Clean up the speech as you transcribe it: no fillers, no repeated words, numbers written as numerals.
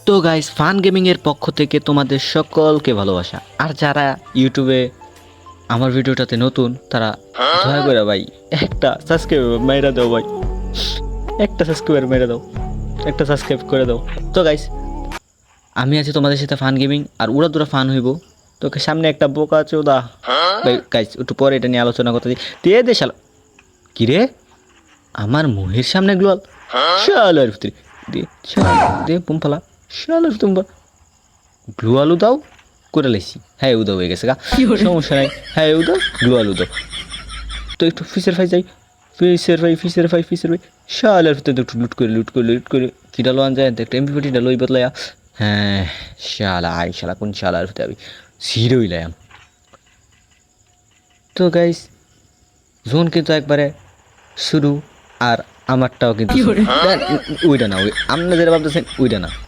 তো guys fun gaming এর পক্ষ থেকে তোমাদের সকলকে ভালোবাসা। আর যারা ইউটিউবে আমার ভিডিওটাতে নতুন তারা দয়া করে ভাই একটা সাবস্ক্রাইব মেরে দাও ভাই, একটা সাবস্ক্রাইবার মেরে দাও, একটা সাবস্ক্রাইব করে দাও। তো গাইস আমি আছি তোমাদের সাথে ফান গেমিং, আর উড়া দুরা ফান হইব। তোকে সামনে একটা বোকা চোদা ভাই, গাইস একটু পরে এটা নিয়ে আলোচনা করতে দিই। দিয়ে দে শালা, কি রে আমার মুহের সামনে গ্লোয়াল, শালার ভিতরে দে, শালা দে বুম ফালা, শালার তুমি গ্লু আলু দাও করে লাইছি। হ্যাঁ উদাও হয়ে গেছে গা, সমস্যা নাই। হ্যাঁ উদাও গ্লু আলু দাও। তো একটু ফিসের ফাই যাই, ফিসের ফাই শালার ভিতরে একটু লুট করে কিটা লোয়ান যায় একটা এমপি40 লই বদলায়া। হ্যাঁ শালা আই শালা কোন শালার ভিতরে আমি সিরোই লাম। তো গাইস জোন কিন্তু একবারে শুরু, আর আমারটাও কিন্তু শুরু। ওইটা না, ওই আপনারা যেটা ভাবতেছেন ওইটা না।